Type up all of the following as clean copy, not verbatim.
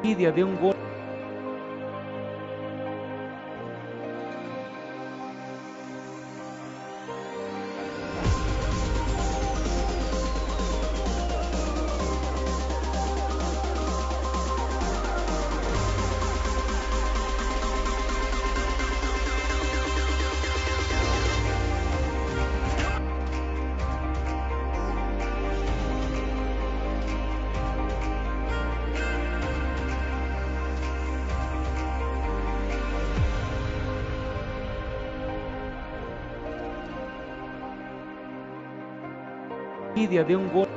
envidia de un gol. Envidia de un gol.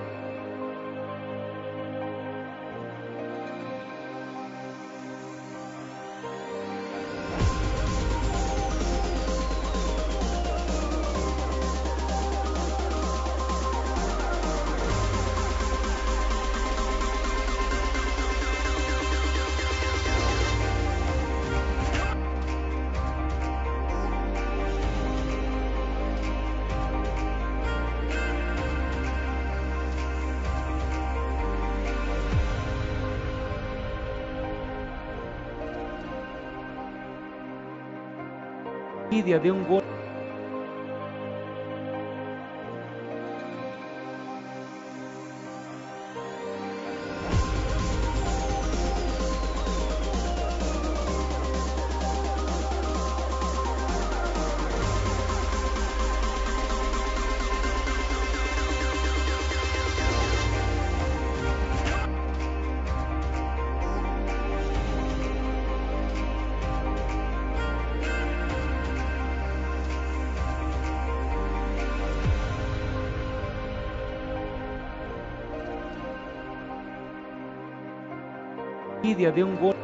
Envidia de un gol. Envidia de un gol.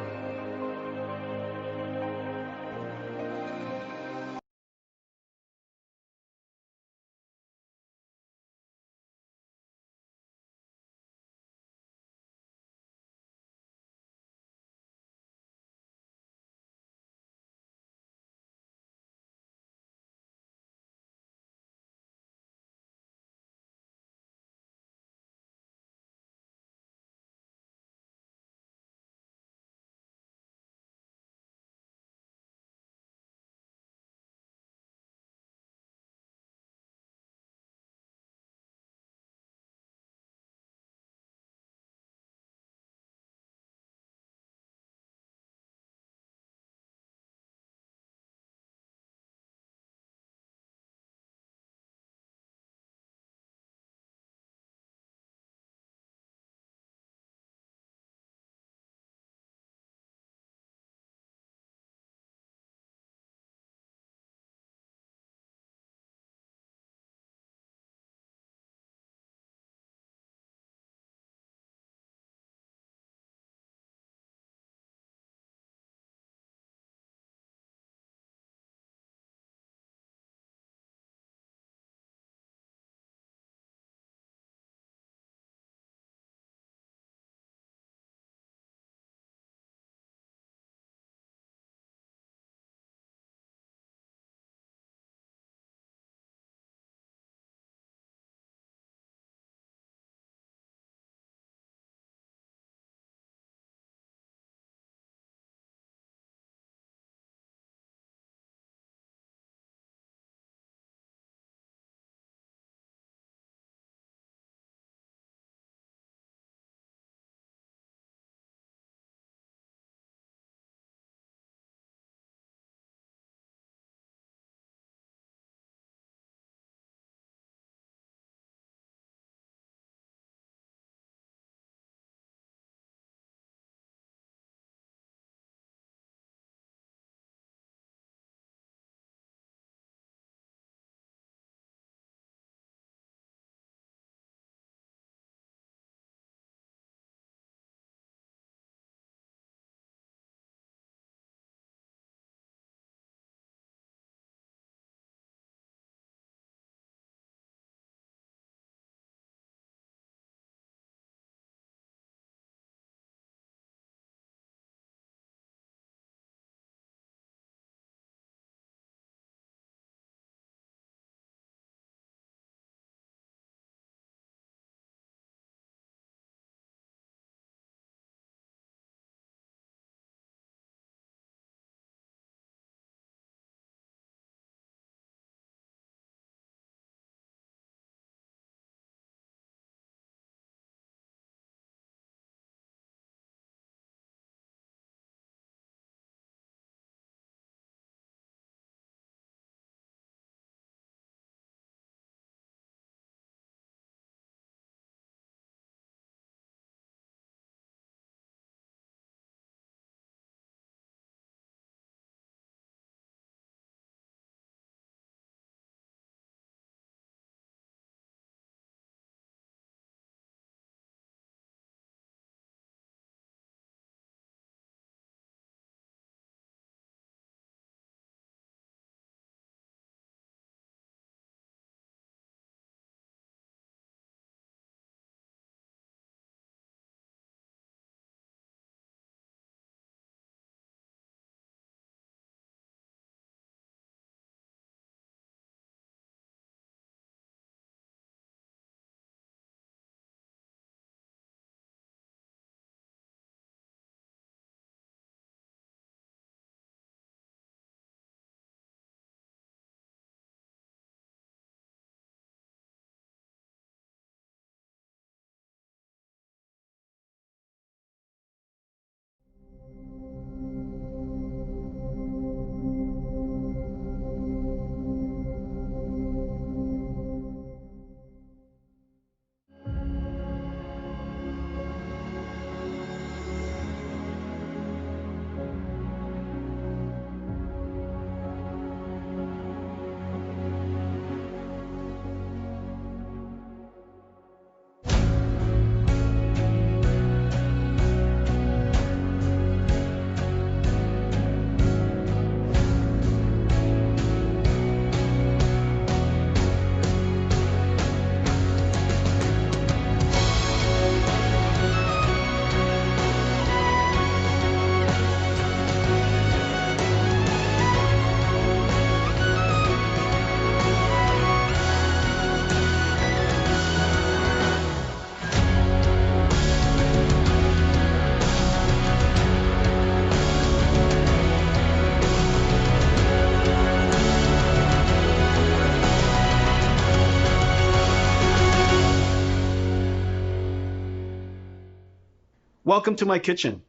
Welcome to my kitchen.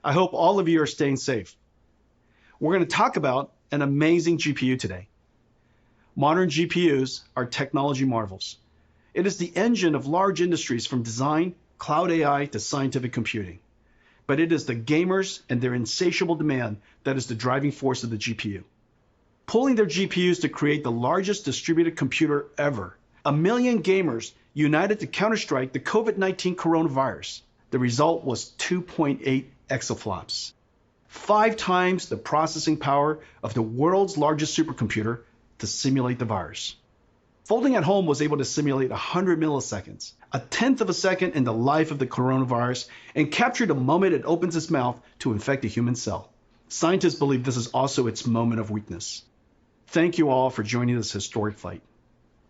I hope all of you are staying safe. We're going to talk about an amazing GPU today. Modern GPUs are technology marvels. It is the engine of large industries from design, cloud AI to scientific computing. But it is the gamers and their insatiable demand that is the driving force of the GPU. Pulling their GPUs to create the largest distributed computer ever. 1 million gamers united to counterstrike the COVID-19 coronavirus. The result was 2.8 exaflops, 5 times the processing power of the world's largest supercomputer to simulate the virus. Folding at home was able to simulate 100 milliseconds, a tenth of a second in the life of the coronavirus, and capture the moment it opens its mouth to infect a human cell. Scientists believe this is also its moment of weakness. Thank you all for joining this historic fight.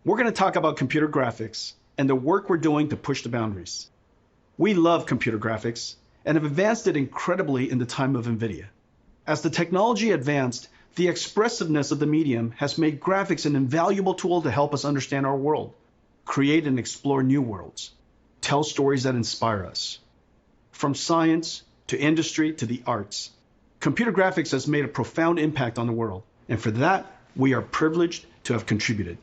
We're going to talk about computer graphics and the work we're doing to push the boundaries. We love computer graphics and have advanced it incredibly in the time of NVIDIA. As the technology advanced, the expressiveness of the medium has made graphics an invaluable tool to help us understand our world, create and explore new worlds, tell stories that inspire us. From science to industry to the arts, computer graphics has made a profound impact on the world, and for that, we are privileged to have contributed.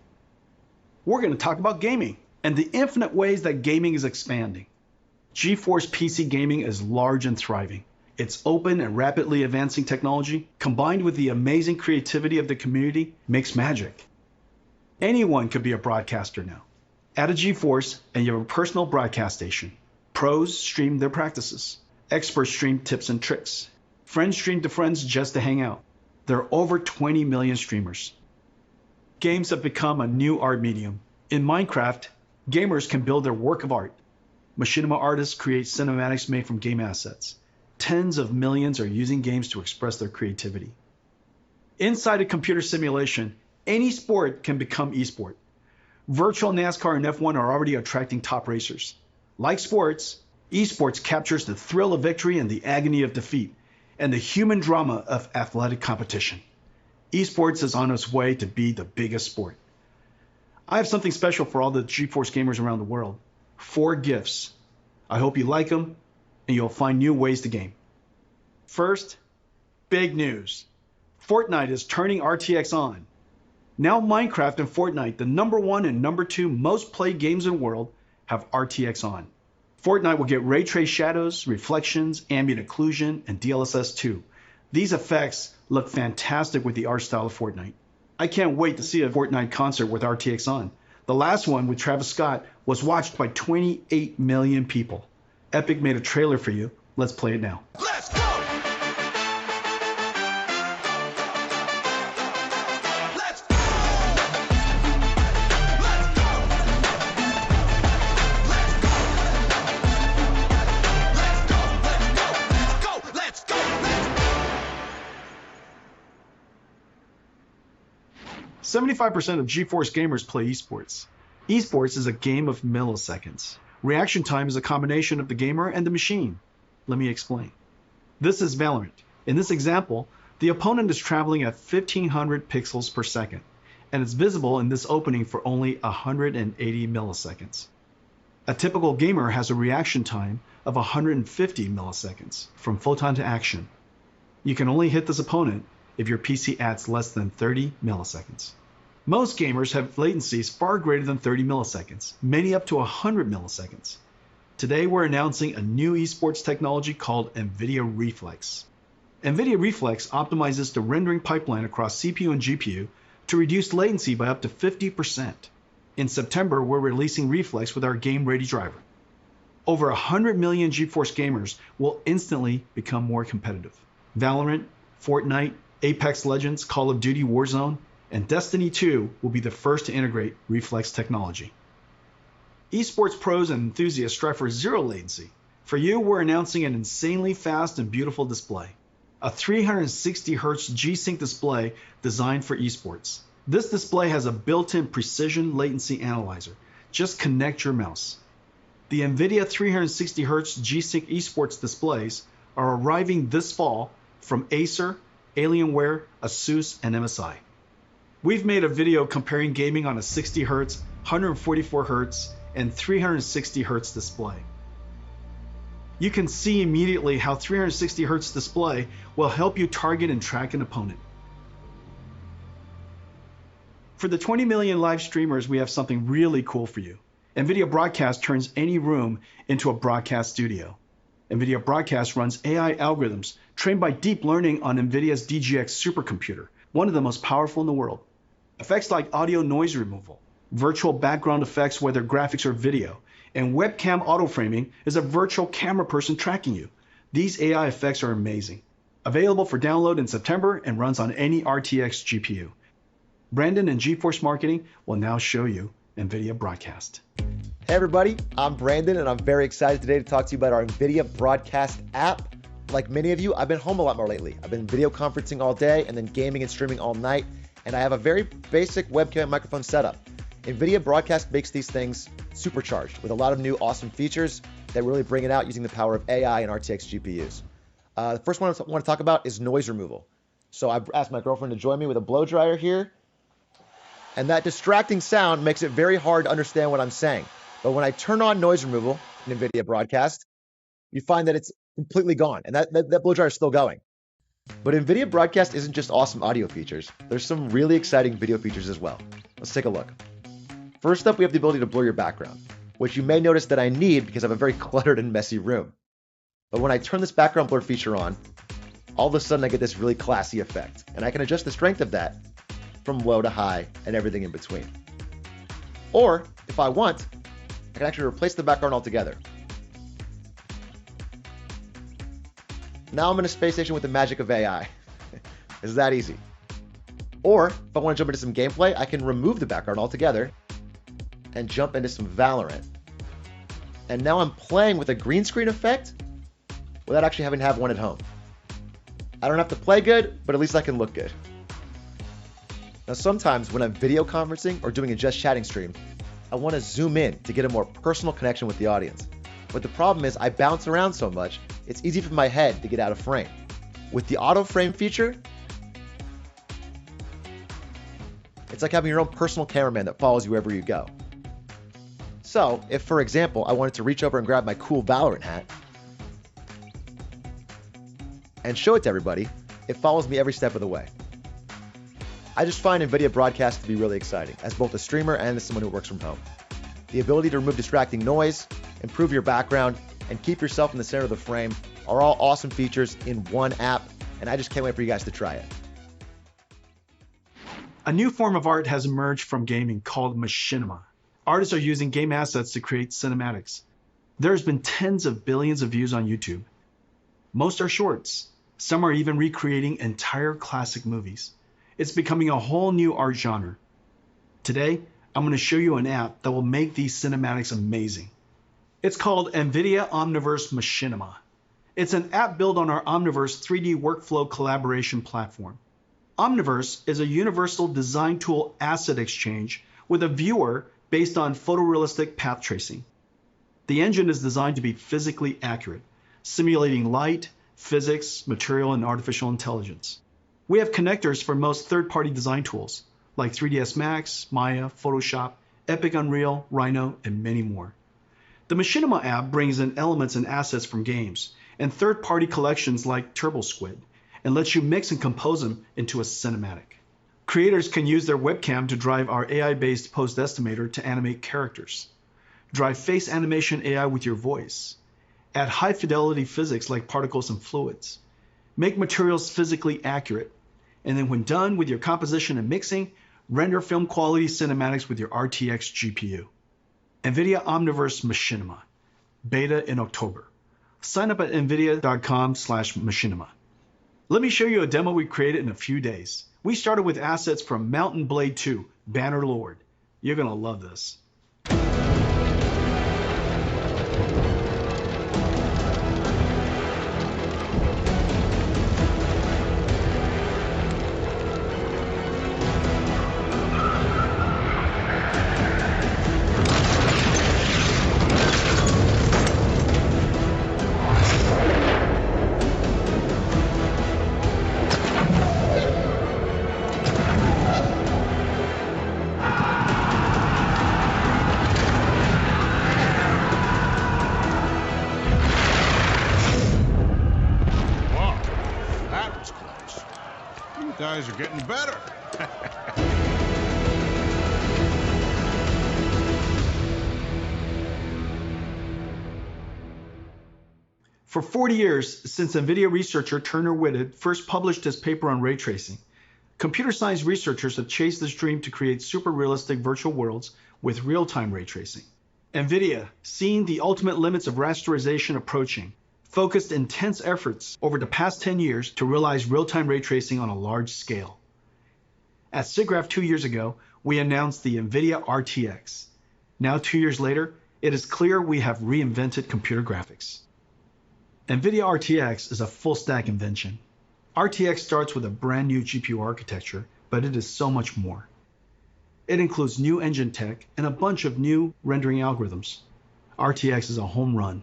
We're going to talk about gaming and the infinite ways that gaming is expanding. GeForce PC gaming is large and thriving. Its open and rapidly advancing technology, combined with the amazing creativity of the community, makes magic. Anyone could be a broadcaster now. Add a GeForce and you have a personal broadcast station. Pros stream their practices. Experts stream tips and tricks. Friends stream to friends just to hang out. There are over 20 million streamers. Games have become a new art medium. In Minecraft, gamers can build their work of art. Machinima artists create cinematics made from game assets. Tens of millions are using games to express their creativity. Inside a computer simulation, any sport can become esport. Virtual NASCAR and F1 are already attracting top racers. Like sports, esports captures the thrill of victory and the agony of defeat, and the human drama of athletic competition. Esports is on its way to be the biggest sport. I have something special for all the GeForce gamers around the world. 4 gifts. I hope you like them and you'll find new ways to game. First, big news. Fortnite is turning RTX on. Now Minecraft and Fortnite, the #1 and #2 most played games in the world, have RTX on. Fortnite will get ray trace shadows, reflections, ambient occlusion, and DLSS 2. These effects look fantastic with the art style of Fortnite. I can't wait to see a Fortnite concert with RTX on. The last one with Travis Scott was watched by 28 million people. Epic made a trailer for you. Let's play it now. Let's go! Let's go! Let's go! Let's go! Let's go! Let's go! 75% of GeForce gamers play esports. Esports is a game of milliseconds. Reaction time is a combination of the gamer and the machine. Let me explain. This is Valorant. In this example, the opponent is traveling at 1500 pixels per second, and it's visible in this opening for only 180 milliseconds. A typical gamer has a reaction time of 150 milliseconds from photon to action. You can only hit this opponent if your PC adds less than 30 milliseconds. Most gamers have latencies far greater than 30 milliseconds, many up to 100 milliseconds. Today we're announcing a new esports technology called NVIDIA Reflex. NVIDIA Reflex optimizes the rendering pipeline across CPU and GPU to reduce latency by up to 50%. In September, we're releasing Reflex with our game-ready driver. Over 100 million GeForce gamers will instantly become more competitive. Valorant, Fortnite, Apex Legends, Call of Duty Warzone, and Destiny 2 will be the first to integrate Reflex technology. Esports pros and enthusiasts strive for zero latency. For you, we're announcing an insanely fast and beautiful display. A 360Hz G-Sync display designed for esports. This display has a built-in precision latency analyzer. Just connect your mouse. The NVIDIA 360Hz G-Sync esports displays are arriving this fall from Acer, Alienware, ASUS, and MSI. We've made a video comparing gaming on a 60Hz, 144Hz, and 360Hz display. You can see immediately how 360 Hz display will help you target and track an opponent. For the 20 million live streamers, we have something really cool for you. NVIDIA Broadcast turns any room into a broadcast studio. NVIDIA Broadcast runs AI algorithms trained by deep learning on NVIDIA's DGX supercomputer, one of the most powerful in the world. Effects like audio noise removal, virtual background effects whether graphics or video, and webcam auto-framing is a virtual camera person tracking you. These AI effects are amazing. Available for download in September and runs on any RTX GPU. Brandon and GeForce Marketing will now show you NVIDIA Broadcast. Hey everybody, I'm Brandon and I'm very excited today to talk to you about our NVIDIA Broadcast app. Like many of you, I've been home a lot more lately. I've been video conferencing all day and then gaming and streaming all night, and I have a very basic webcam and microphone setup. NVIDIA Broadcast makes these things supercharged with a lot of new awesome features that really bring it out using the power of AI and RTX GPUs. The first one I want to talk about is noise removal. So I've asked my girlfriend to join me with a blow dryer here, and that distracting sound makes it very hard to understand what I'm saying. But when I turn on noise removal in NVIDIA Broadcast, you find that it's completely gone, and that blow dryer is still going. But NVIDIA Broadcast isn't just awesome audio features. There's some really exciting video features as well. Let's take a look. First up, we have the ability to blur your background, which you may notice that I need because I have a very cluttered and messy room. But when I turn this background blur feature on, all of a sudden I get this really classy effect, and I can adjust the strength of that from low to high and everything in between. Or, if I want, I can actually replace the background altogether. Now I'm in a space station with the magic of AI. It's that easy. Or, if I want to jump into some gameplay, I can remove the background altogether and jump into some Valorant. And now I'm playing with a green screen effect without actually having to have one at home. I don't have to play good, but at least I can look good. Now sometimes when I'm video conferencing or doing a just chatting stream, I want to zoom in to get a more personal connection with the audience. But the problem is I bounce around so much, it's easy for my head to get out of frame. With the auto frame feature, it's like having your own personal cameraman that follows you wherever you go. So if, for example, I wanted to reach over and grab my cool Valorant hat and show it to everybody, it follows me every step of the way. I just find NVIDIA Broadcast to be really exciting, as both a streamer and as someone who works from home. The ability to remove distracting noise, improve your background, and keep yourself in the center of the frame are all awesome features in one app, and I just can't wait for you guys to try it. A new form of art has emerged from gaming called machinima. Artists are using game assets to create cinematics. There's been tens of billions of views on YouTube. Most are shorts. Some are even recreating entire classic movies. It's becoming a whole new art genre. Today, I'm going to show you an app that will make these cinematics amazing. It's called NVIDIA Omniverse Machinima. It's an app built on our Omniverse 3D workflow collaboration platform. Omniverse is a universal design tool asset exchange with a viewer based on photorealistic path tracing. The engine is designed to be physically accurate, simulating light, physics, material, and artificial intelligence. We have connectors for most third-party design tools, like 3ds Max, Maya, Photoshop, Epic Unreal, Rhino, and many more. The Machinima app brings in elements and assets from games and third-party collections like TurboSquid and lets you mix and compose them into a cinematic. Creators can use their webcam to drive our AI-based post estimator to animate characters, drive face animation AI with your voice, add high-fidelity physics like particles and fluids, make materials physically accurate, and then when done with your composition and mixing, render film quality cinematics with your RTX GPU. NVIDIA Omniverse Machinima, beta in October. Sign up at nvidia.com/machinima. Let me show you a demo we created in a few days. We started with assets from Mountain Blade 2, Banner Lord. You're gonna love this. guys are getting better. For 40 years, since NVIDIA researcher Turner Whitted first published his paper on ray tracing, computer science researchers have chased this dream to create super realistic virtual worlds with real-time ray tracing. NVIDIA, seeing the ultimate limits of rasterization approaching, focused intense efforts over the past 10 years to realize real-time ray tracing on a large scale. At SIGGRAPH 2 years ago, we announced the NVIDIA RTX. Now 2 years later, it is clear we have reinvented computer graphics. NVIDIA RTX is a full-stack invention. RTX starts with a brand new GPU architecture, but it is so much more. It includes new engine tech and a bunch of new rendering algorithms. RTX is a home run.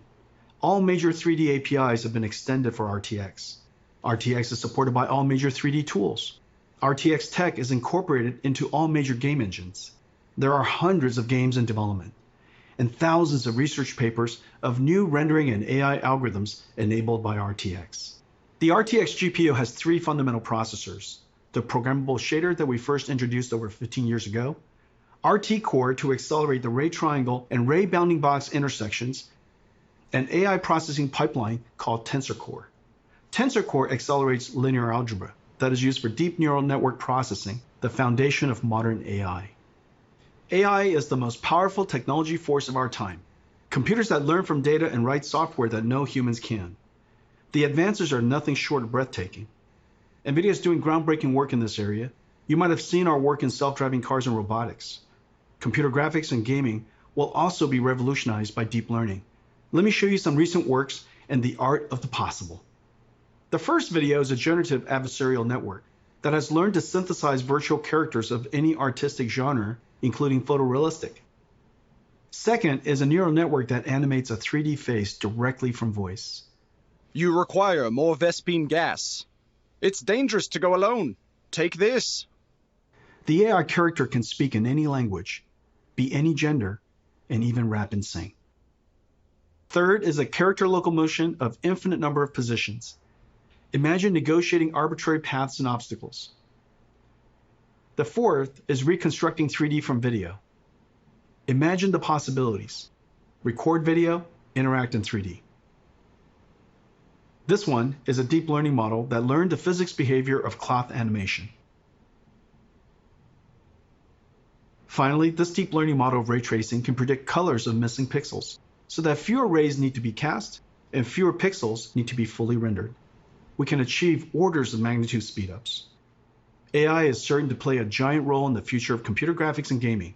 All major 3D APIs have been extended for RTX. RTX is supported by all major 3D tools. RTX tech is incorporated into all major game engines. There are hundreds of games in development and thousands of research papers of new rendering and AI algorithms enabled by RTX. The RTX GPU has 3 fundamental processors: the programmable shader that we first introduced over 15 years ago, RT Core to accelerate the ray triangle and ray bounding box intersections, an AI processing pipeline called Tensor Core. Tensor Core accelerates linear algebra that is used for deep neural network processing, the foundation of modern AI. AI is the most powerful technology force of our time. Computers that learn from data and write software that no humans can. The advances are nothing short of breathtaking. NVIDIA is doing groundbreaking work in this area. You might have seen our work in self-driving cars and robotics. Computer graphics and gaming will also be revolutionized by deep learning. Let me show you some recent works and the art of the possible. The first video is a generative adversarial network that has learned to synthesize virtual characters of any artistic genre, including photorealistic. Second is a neural network that animates a 3D face directly from voice. You require more Vespine gas. It's dangerous to go alone. Take this. The AI character can speak in any language, be any gender, and even rap and sing. Third is a character locomotion of infinite number of positions. Imagine negotiating arbitrary paths and obstacles. The fourth is reconstructing 3D from video. Imagine the possibilities. Record video, interact in 3D. This one is a deep learning model that learned the physics behavior of cloth animation. Finally, this deep learning model of ray tracing can predict colors of missing pixels, so that fewer rays need to be cast and fewer pixels need to be fully rendered. We can achieve orders of magnitude speedups. AI is certain to play a giant role in the future of computer graphics and gaming.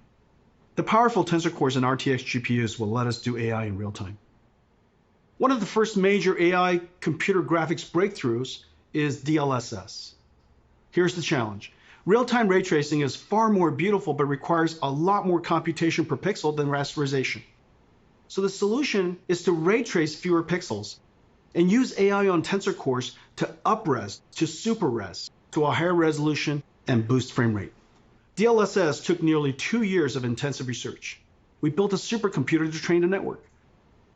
The powerful Tensor Cores and RTX GPUs will let us do AI in real time. One of the first major AI computer graphics breakthroughs is DLSS. Here's the challenge. Real-time ray tracing is far more beautiful but requires a lot more computation per pixel than rasterization. So the solution is to ray trace fewer pixels and use AI on Tensor Cores to up-res to super-res to a higher resolution and boost frame rate. DLSS took nearly 2 years of intensive research. We built a supercomputer to train the network.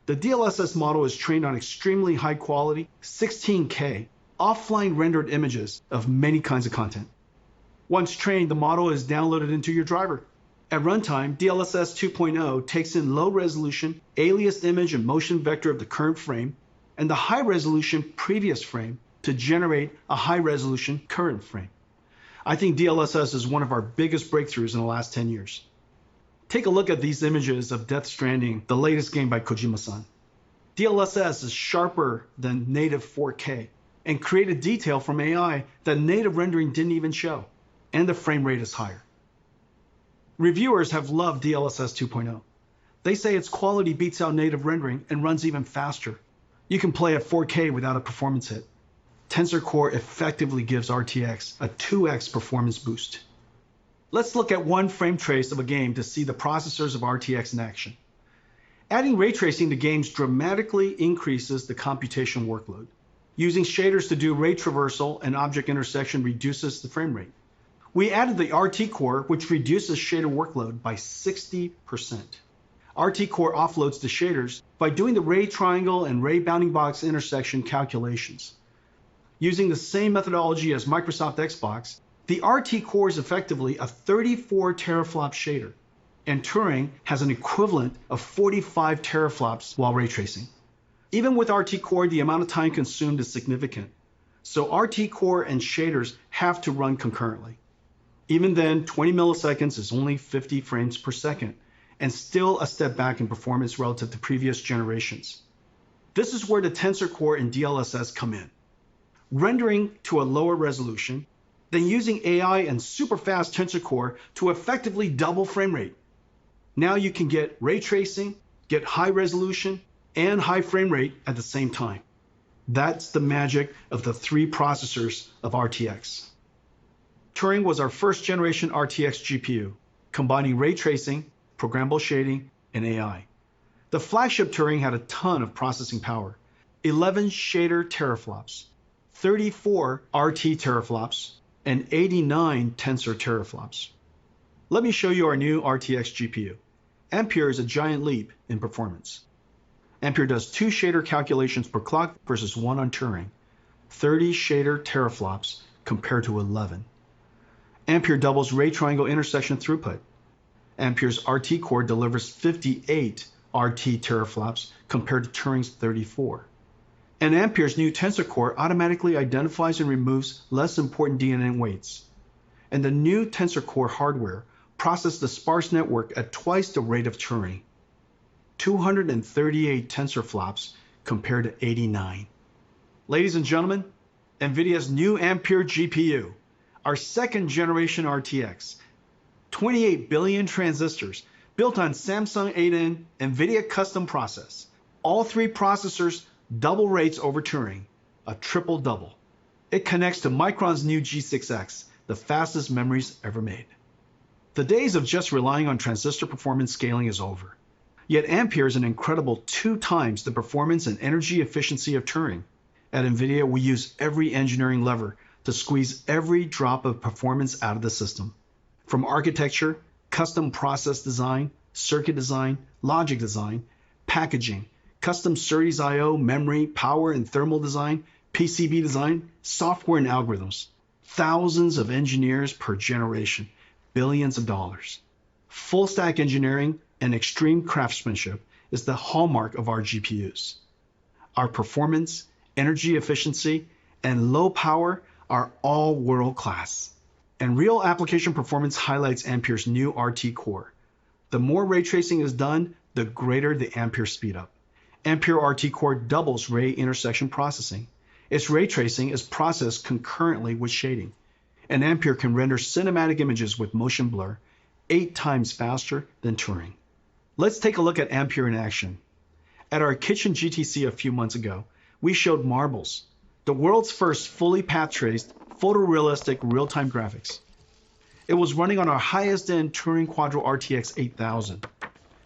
The DLSS model is trained on extremely high quality, 16K, offline rendered images of many kinds of content. Once trained, the model is downloaded into your driver. At runtime, DLSS 2.0 takes in low resolution, aliased image and motion vector of the current frame, and the high resolution previous frame to generate a high resolution current frame. I think DLSS is one of our biggest breakthroughs in the last 10 years. Take a look at these images of Death Stranding, the latest game by Kojima-san. DLSS is sharper than native 4K and created detail from AI that native rendering didn't even show, and the frame rate is higher. Reviewers have loved DLSS 2.0. They say its quality beats out native rendering and runs even faster. You can play at 4K without a performance hit. Tensor Core effectively gives RTX a 2x performance boost. Let's look at one frame trace of a game to see the processors of RTX in action. Adding ray tracing to games dramatically increases the computation workload. Using shaders to do ray traversal and object intersection reduces the frame rate. We added the RT Core, which reduces shader workload by 60%. RT Core offloads the shaders by doing the ray triangle and ray bounding box intersection calculations. Using the same methodology as Microsoft Xbox, the RT Core is effectively a 34 teraflop shader, and Turing has an equivalent of 45 teraflops while ray tracing. Even with RT Core, the amount of time consumed is significant, so RT Core and shaders have to run concurrently. Even then, 20 milliseconds is only 50 frames per second, and still a step back in performance relative to previous generations. This is where the Tensor Core and DLSS come in. Rendering to a lower resolution, then using AI and super fast Tensor Core to effectively double frame rate. Now you can get ray tracing, get high resolution, and high frame rate at the same time. That's the magic of the three processors of RTX. Turing was our first generation RTX GPU, combining ray tracing, programmable shading, and AI. The flagship Turing had a ton of processing power, 11 shader teraflops, 34 RT teraflops, and 89 tensor teraflops. Let me show you our new RTX GPU. Ampere is a giant leap in performance. Ampere does 2 shader calculations per clock versus 1 on Turing, 30 shader teraflops compared to 11. Ampere doubles ray triangle intersection throughput. Ampere's RT Core delivers 58 RT teraflops compared to Turing's 34. And Ampere's new Tensor Core automatically identifies and removes less important DNN weights. And the new Tensor Core hardware processes the sparse network at twice the rate of Turing, 238 tensor flops compared to 89. Ladies and gentlemen, NVIDIA's new Ampere GPU, our second generation RTX, 28 billion transistors built on Samsung 8N NVIDIA custom process. All three processors double rates over Turing, a triple double. It connects to Micron's new G6X, the fastest memories ever made. The days of just relying on transistor performance scaling is over. Yet Ampere is an incredible 2 times the performance and energy efficiency of Turing. At NVIDIA, we use every engineering lever to squeeze every drop of performance out of the system. From architecture, custom process design, circuit design, logic design, packaging, custom SerDes I/O, memory, power and thermal design, PCB design, software and algorithms. Thousands of engineers per generation, billions of dollars. Full stack engineering and extreme craftsmanship is the hallmark of our GPUs. Our performance, energy efficiency, and low power are all world class. And real application performance highlights Ampere's new RT Core. The more ray tracing is done, the greater the Ampere speedup. Ampere RT Core doubles ray intersection processing. Its ray tracing is processed concurrently with shading, and Ampere can render cinematic images with motion blur 8 times faster than Turing. Let's take a look at Ampere in action. At our kitchen GTC a few months ago, we showed Marbles, the world's first fully path-traced, photorealistic real-time graphics. It was running on our highest-end Turing Quadro RTX 8000.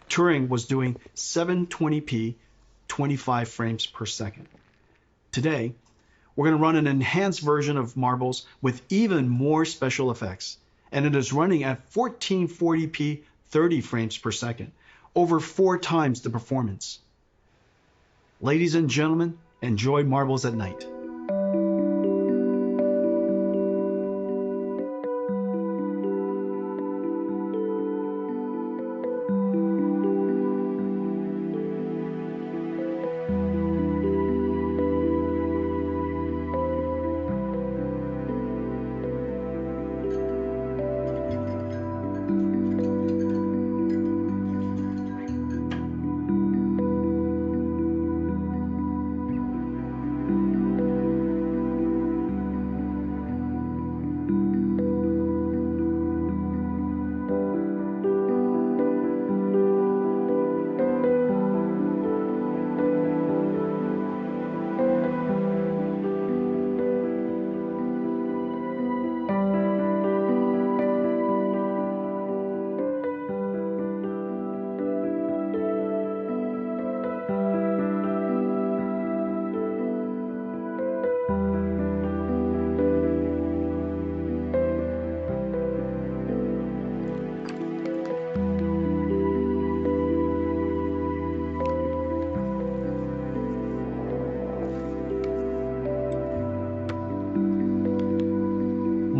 Turing was doing 720p, 25 frames per second. Today, we're going to run an enhanced version of Marbles with even more special effects, and it is running at 1440p, 30 frames per second, over 4 times the performance. Ladies and gentlemen, enjoy Marbles at night.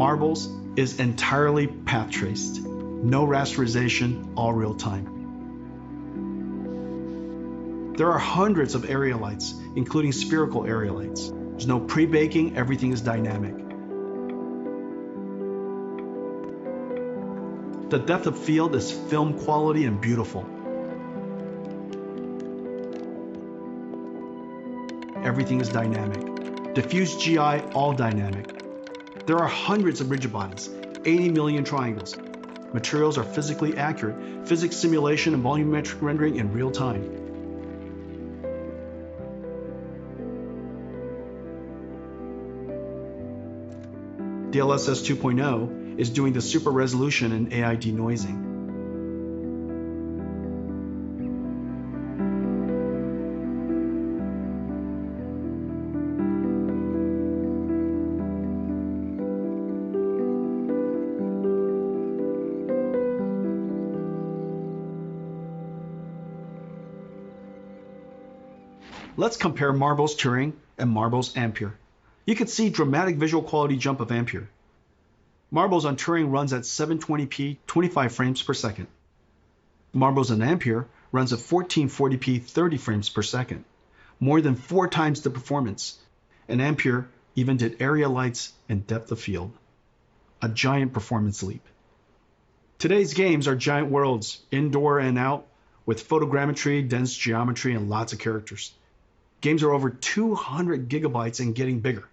Marbles is entirely path traced. No rasterization, all real time. There are hundreds of area lights, including spherical area lights. There's no pre-baking, everything is dynamic. The depth of field is film quality and beautiful. Everything is dynamic. Diffuse GI, all dynamic. There are hundreds of rigid bodies, 80 million triangles. Materials are physically accurate, physics simulation and volumetric rendering in real time. DLSS 2.0 is doing the super resolution and AI denoising. Let's compare Marbles Turing and Marbles Ampere. You can see dramatic visual quality jump of Ampere. Marbles on Turing runs at 720p 25 frames per second. Marbles on Ampere runs at 1440p 30 frames per second, more than 4 times the performance, and Ampere even did area lights and depth of field. A giant performance leap. Today's games are giant worlds, indoor and out, with photogrammetry, dense geometry, and lots of characters. Games are over 200 gigabytes and getting bigger.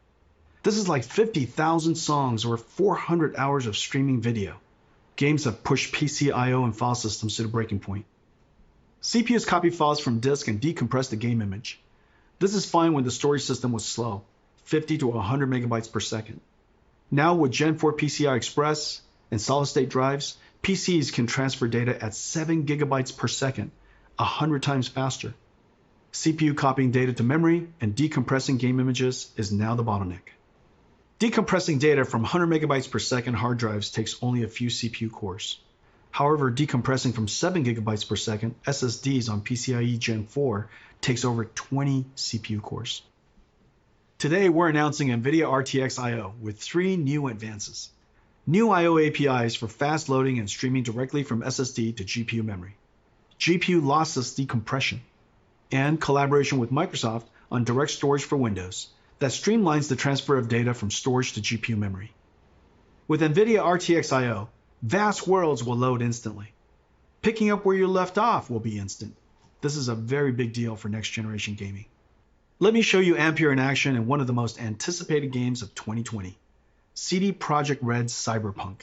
This is like 50,000 songs or 400 hours of streaming video. Games have pushed PC I/O and file systems to the breaking point. CPUs copy files from disk and decompress the game image. This is fine when the storage system was slow, 50 to 100 megabytes per second. Now with Gen 4 PCI Express and solid-state drives, PCs can transfer data at 7 gigabytes per second, 100 times faster. CPU copying data to memory and decompressing game images is now the bottleneck. Decompressing data from 100 megabytes per second hard drives takes only a few CPU cores. However, decompressing from 7 gigabytes per second SSDs on PCIe Gen 4 takes over 20 CPU cores. Today, we're announcing NVIDIA RTX I/O with 3 new advances. New I/O APIs for fast loading and streaming directly from SSD to GPU memory. GPU lossless decompression. And collaboration with Microsoft on direct storage for Windows that streamlines the transfer of data from storage to GPU memory. With NVIDIA RTX I/O, vast worlds will load instantly. Picking up where you left off will be instant. This is a very big deal for next generation gaming. Let me show you Ampere in action in one of the most anticipated games of 2020, CD Projekt Red's Cyberpunk.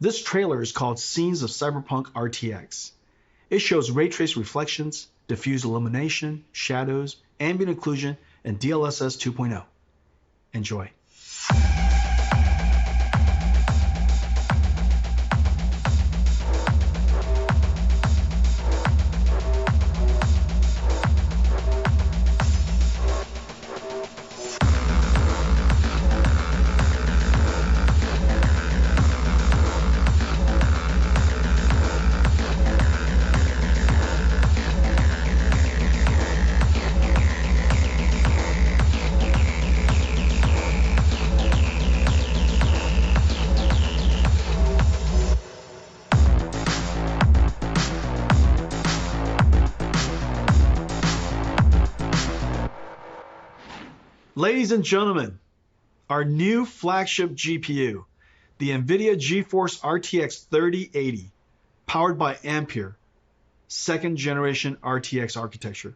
This trailer is called Scenes of Cyberpunk RTX. It shows ray trace reflections, diffuse illumination, shadows, ambient occlusion, and DLSS 2.0. Enjoy. Ladies and gentlemen, our new flagship GPU, the NVIDIA GeForce RTX 3080, powered by Ampere, 2nd generation RTX architecture.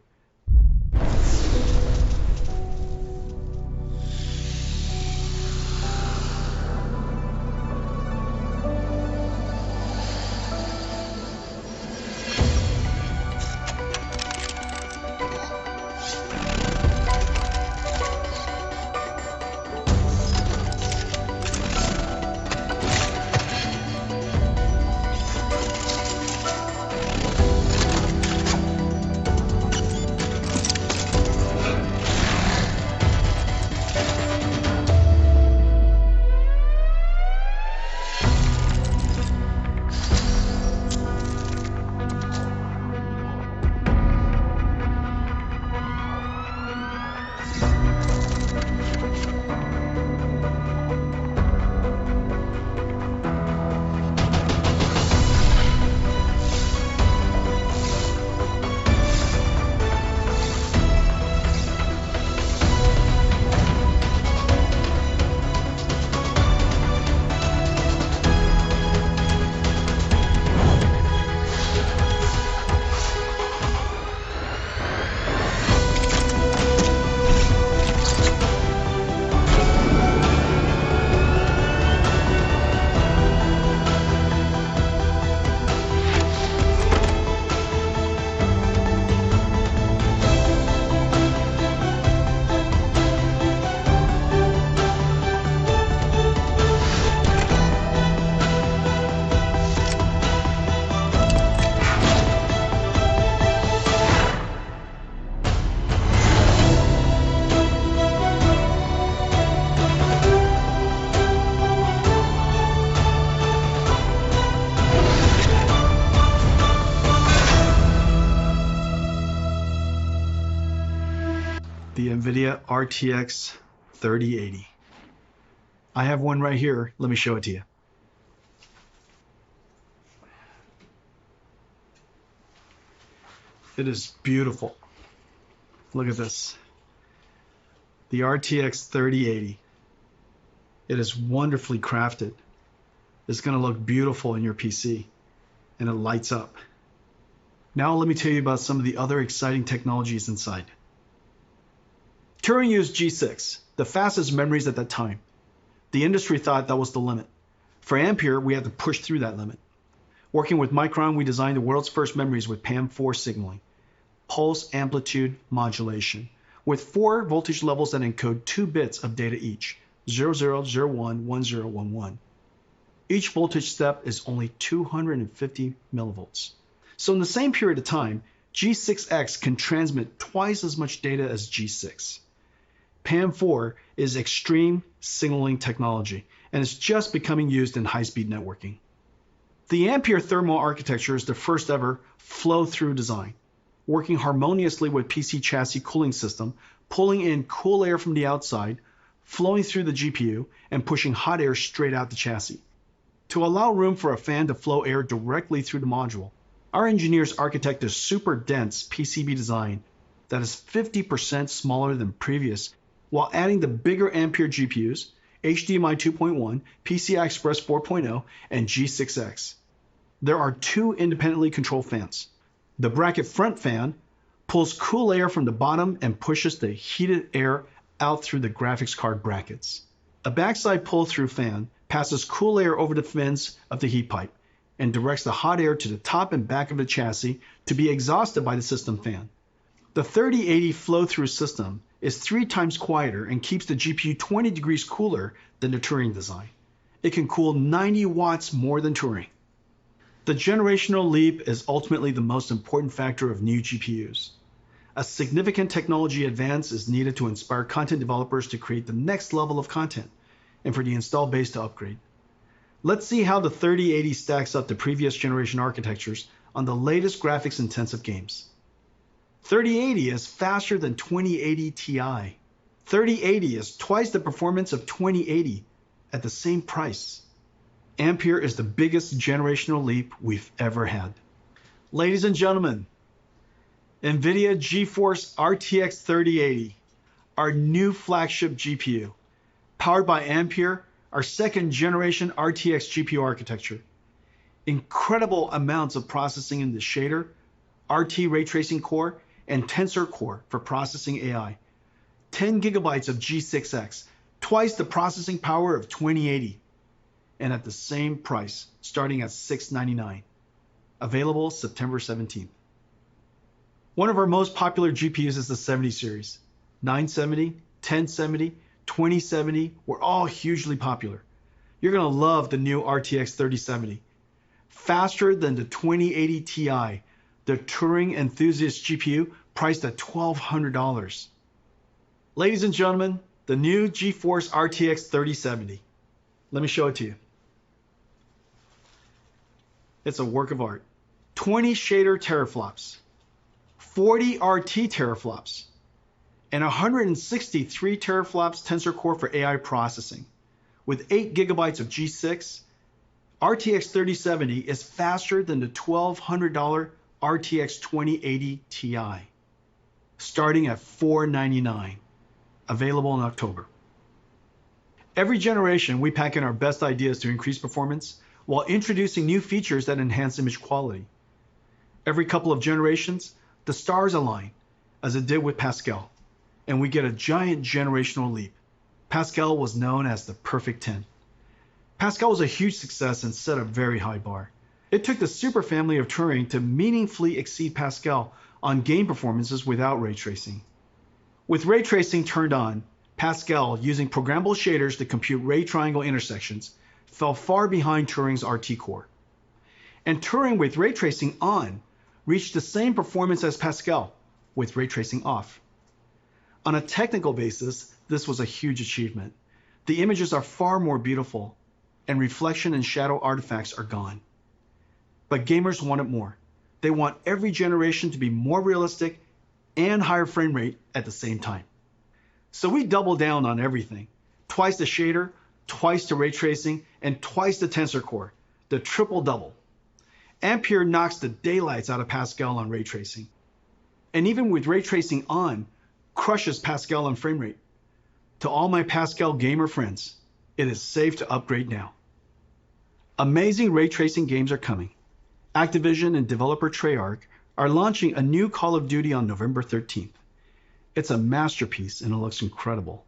the NVIDIA RTX 3080. I have one right here. Let me show it to you. It is beautiful. Look at this. The RTX 3080. It is wonderfully crafted. It's going to look beautiful in your PC, and it lights up. Now let me tell you about some of the other exciting technologies inside. Turing used G6, the fastest memories at that time. The industry thought that was the limit. For Ampere, we had to push through that limit. Working with Micron, we designed the world's first memories with PAM4 signaling, pulse amplitude modulation, with 4 voltage levels that encode 2 bits of data each, 0001, 1011. Each voltage step is only 250 millivolts. So in the same period of time, G6X can transmit twice as much data as G6. PAM4 is extreme signaling technology, and it's just becoming used in high-speed networking. The Ampere thermal architecture is the first ever flow-through design, working harmoniously with PC chassis cooling system, pulling in cool air from the outside, flowing through the GPU, and pushing hot air straight out the chassis. To allow room for a fan to flow air directly through the module, our engineers architect a super dense PCB design that is 50% smaller than previous, while adding the bigger Ampere GPUs, HDMI 2.1, PCI Express 4.0, and G6X. There are 2 independently controlled fans. The bracket front fan pulls cool air from the bottom and pushes the heated air out through the graphics card brackets. A backside pull-through fan passes cool air over the fins of the heat pipe and directs the hot air to the top and back of the chassis to be exhausted by the system fan. The 3080 flow-through system is 3 times quieter and keeps the GPU 20 degrees cooler than the Turing design. It can cool 90 watts more than Turing. The generational leap is ultimately the most important factor of new GPUs. A significant technology advance is needed to inspire content developers to create the next level of content and for the install base to upgrade. Let's see how the 3080 stacks up to previous generation architectures on the latest graphics-intensive games. 3080 is faster than 2080 Ti. 3080 is twice the performance of 2080 at the same price. Ampere is the biggest generational leap we've ever had. Ladies and gentlemen, NVIDIA GeForce RTX 3080, our new flagship GPU, powered by Ampere, our 2nd generation RTX GPU architecture. Incredible amounts of processing in the shader, RT ray tracing core, and tensor core for processing AI. 10 gigabytes of G6X, twice the processing power of 2080, and at the same price, starting at $699. Available September 17th. One of our most popular GPUs is the 70 series. 970, 1070, 2070 were all hugely popular. You're going to love the new RTX 3070. Faster than the 2080 Ti, the Turing enthusiast GPU priced at $1,200. Ladies and gentlemen, the new GeForce RTX 3070. Let me show it to you. It's a work of art. 20 shader teraflops, 40 RT teraflops, and 163 teraflops tensor core for AI processing. With 8 gigabytes of G6, RTX 3070 is faster than the $1,200 RTX 2080 Ti, starting at $499, available in October. Every generation, we pack in our best ideas to increase performance while introducing new features that enhance image quality. Every couple of generations, the stars align, as it did with Pascal, and we get a giant generational leap. Pascal was known as the perfect 10. Pascal was a huge success and set a very high bar. It took the superfamily of Turing to meaningfully exceed Pascal on game performances without ray tracing. With ray tracing turned on, Pascal, using programmable shaders to compute ray triangle intersections, fell far behind Turing's RT core. And Turing with ray tracing on reached the same performance as Pascal with ray tracing off. On a technical basis, this was a huge achievement. The images are far more beautiful, and reflection and shadow artifacts are gone. But gamers wanted more. They want every generation to be more realistic and higher frame rate at the same time. So we double down on everything. Twice the shader, twice the ray tracing, and twice the tensor core, the triple double. Ampere knocks the daylights out of Pascal on ray tracing. And even with ray tracing on, crushes Pascal on frame rate. To all my Pascal gamer friends, it is safe to upgrade now. Amazing ray tracing games are coming. Activision and developer Treyarch are launching a new Call of Duty on November 13th. It's a masterpiece and it looks incredible.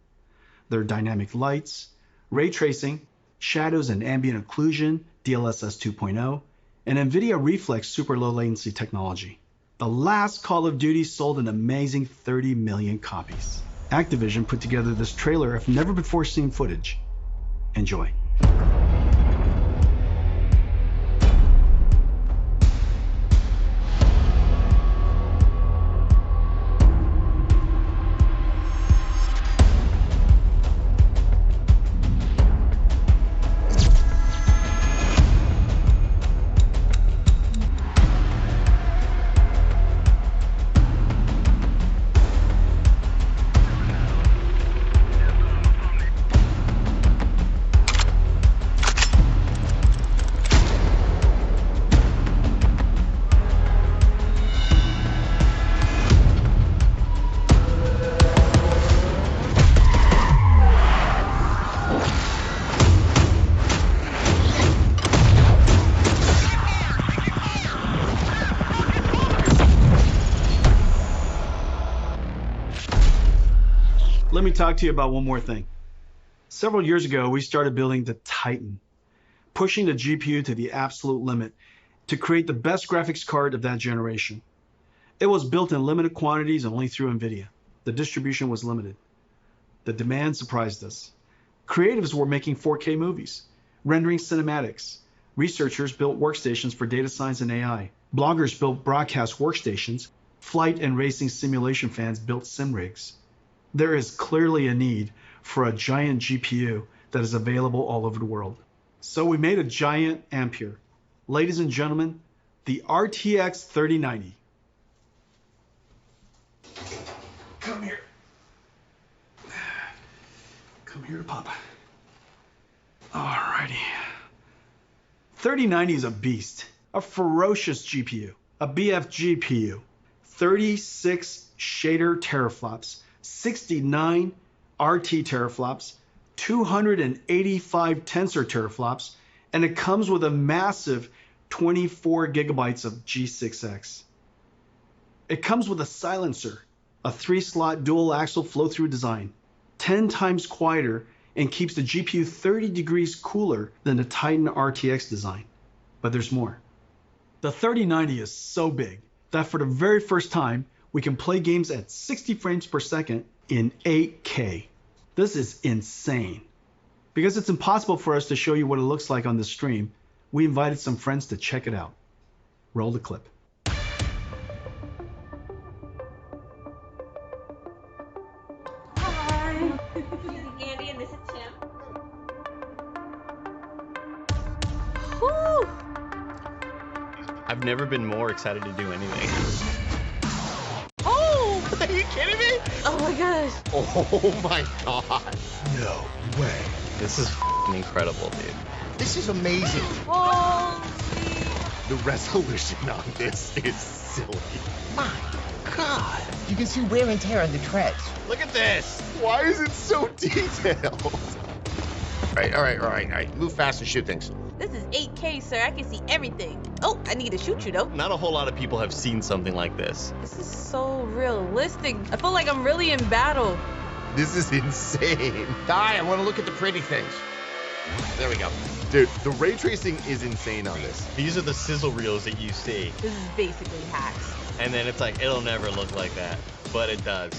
There are dynamic lights, ray tracing, shadows and ambient occlusion, DLSS 2.0, and NVIDIA Reflex super low latency technology. The last Call of Duty sold an amazing 30 million copies. Activision put together this trailer of never before seen footage. Enjoy. Let me talk to you about one more thing. Several years ago, we started building the Titan, pushing the GPU to the absolute limit to create the best graphics card of that generation. It was built in limited quantities and only through NVIDIA. The distribution was limited. The demand surprised us. Creatives were making 4K movies, rendering cinematics. Researchers built workstations for data science and AI. Bloggers built broadcast workstations. Flight and racing simulation fans built sim rigs. There is clearly a need for a giant GPU that is available all over the world. So we made a giant Ampere. Ladies and gentlemen, the RTX 3090. Come here. Come here, Papa. Alrighty. 3090 is a beast, a ferocious GPU, a BF GPU, 36 shader teraflops, 69 RT teraflops, 285 tensor teraflops, and it comes with a massive 24 gigabytes of G6X. It comes with a silencer, a 3-slot dual axle flow-through design, 10 times quieter, and keeps the GPU 30 degrees cooler than the Titan RTX design. But there's more. The 3090 is so big that for the very first time, we can play games at 60 frames per second in 8K. This is insane. Because it's impossible for us to show you what it looks like on this stream, we invited some friends to check it out. Roll the clip. Hi. This is Andy and this is Tim. Woo! I've never been more excited to do anything. Are you kidding me? Oh my gosh. Oh my god. No way. This is incredible, dude. This is amazing. Holy. The resolution on this is silly. My god. You can see wear and tear on the treads. Look at this. Why is it so detailed? All right. Move fast and shoot things. This is 8K, sir. I can see everything. Oh, I need to shoot you, though. Not a whole lot of people have seen something like this. This is so realistic. I feel like I'm really in battle. This is insane. I want to look at the pretty things. There we go. Dude, the ray tracing is insane on this. These are the sizzle reels that you see. This is basically hacks. And then it's like, it'll never look like that. But it does.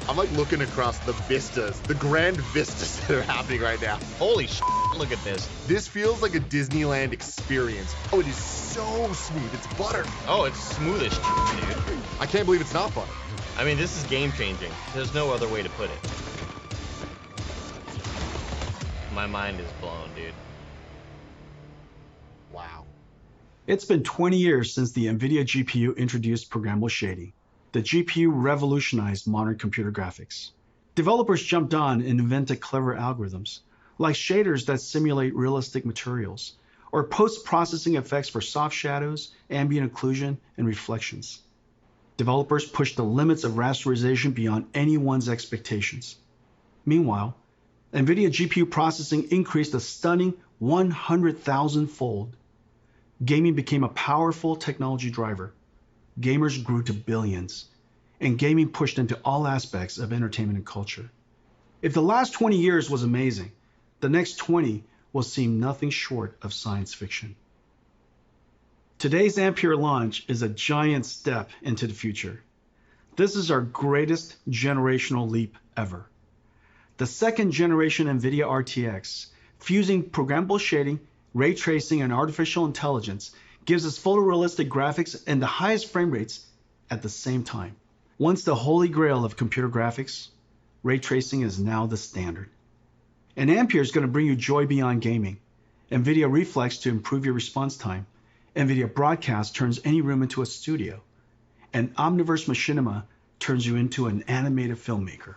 I'm like looking across the vistas, the grand vistas that are happening right now. Holy shit, look at this. This feels like a Disneyland experience. Oh, it is so smooth. It's butter. Oh, it's smooth as shit, dude. I can't believe it's not butter. I mean, this is game changing. There's no other way to put it. My mind is blown, dude. Wow. It's been 20 years since the NVIDIA GPU introduced programmable shading. The GPU revolutionized modern computer graphics. Developers jumped on and invented clever algorithms, like shaders that simulate realistic materials, or post-processing effects for soft shadows, ambient occlusion, and reflections. Developers pushed the limits of rasterization beyond anyone's expectations. Meanwhile, NVIDIA GPU processing increased a stunning 100,000-fold. Gaming became a powerful technology driver. Gamers grew to billions, and gaming pushed into all aspects of entertainment and culture. If the last 20 years was amazing, the next 20 will seem nothing short of science fiction. Today's Ampere launch is a giant step into the future. This is our greatest generational leap ever. The second generation NVIDIA RTX, fusing programmable shading, ray tracing, and artificial intelligence, gives us photorealistic graphics and the highest frame rates at the same time. Once the holy grail of computer graphics, ray tracing is now the standard. And Ampere is going to bring you joy beyond gaming. NVIDIA Reflex to improve your response time. NVIDIA Broadcast turns any room into a studio. And Omniverse Machinima turns you into an animated filmmaker.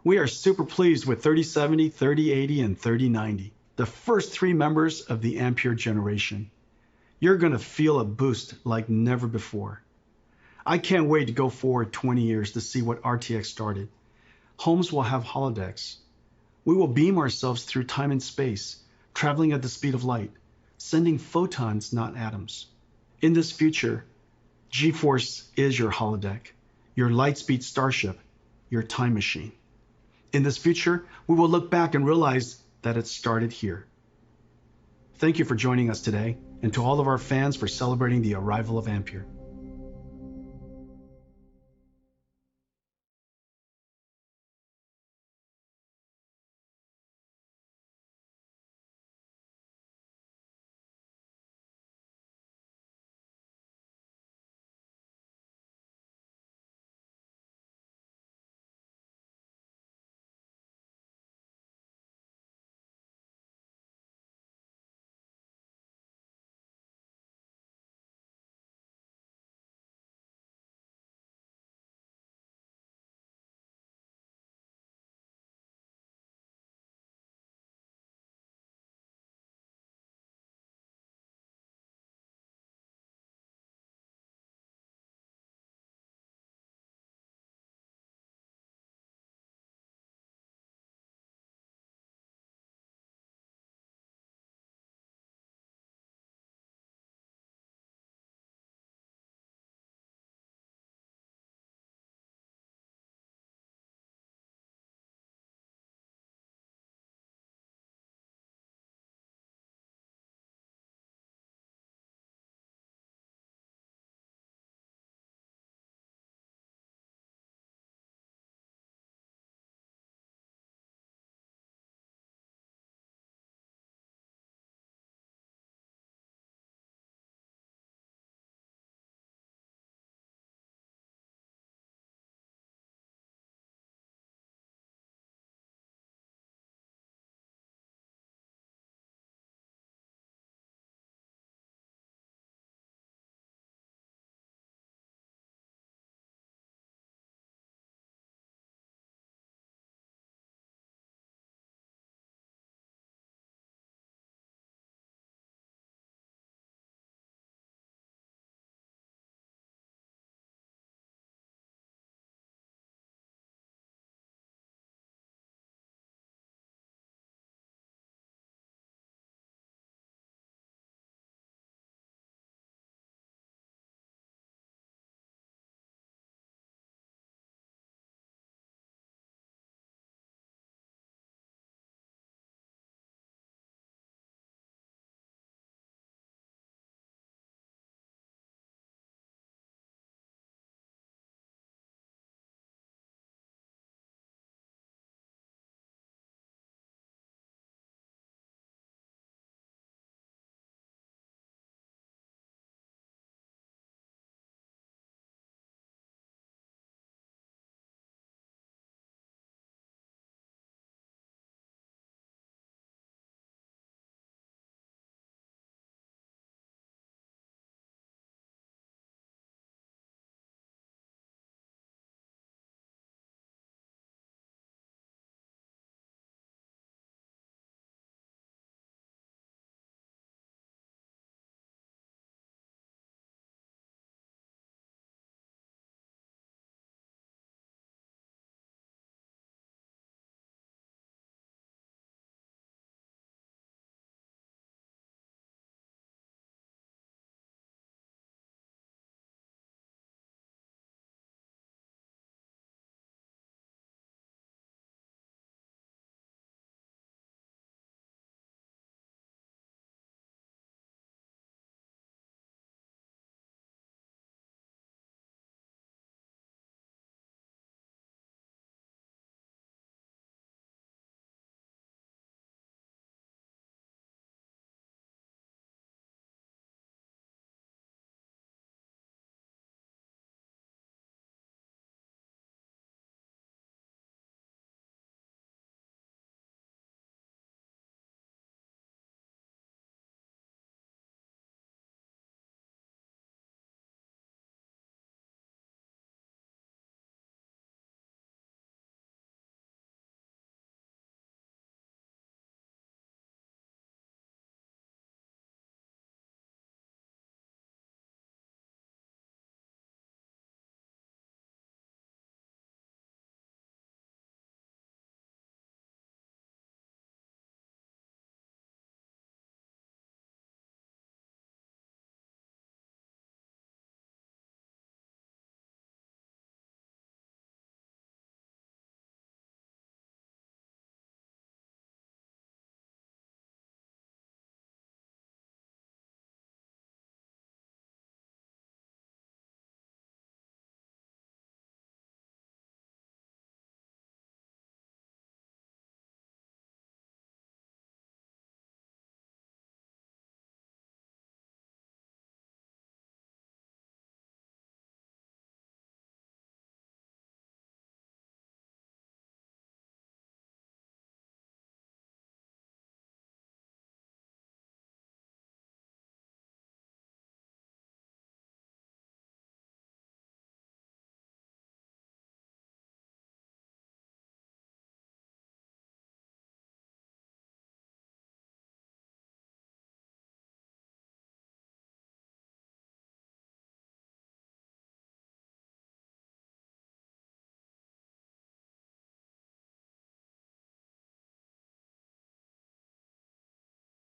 We are super pleased with 3070, 3080, and 3090, the first 3 members of the Ampere generation. You're going to feel a boost like never before. I can't wait to go forward 20 years to see what RTX started. Homes will have holodecks. We will beam ourselves through time and space, traveling at the speed of light, sending photons, not atoms. In this future, GeForce is your holodeck, your lightspeed starship, your time machine. In this future, we will look back and realize that it started here. Thank you for joining us today, and to all of our fans for celebrating the arrival of Ampere.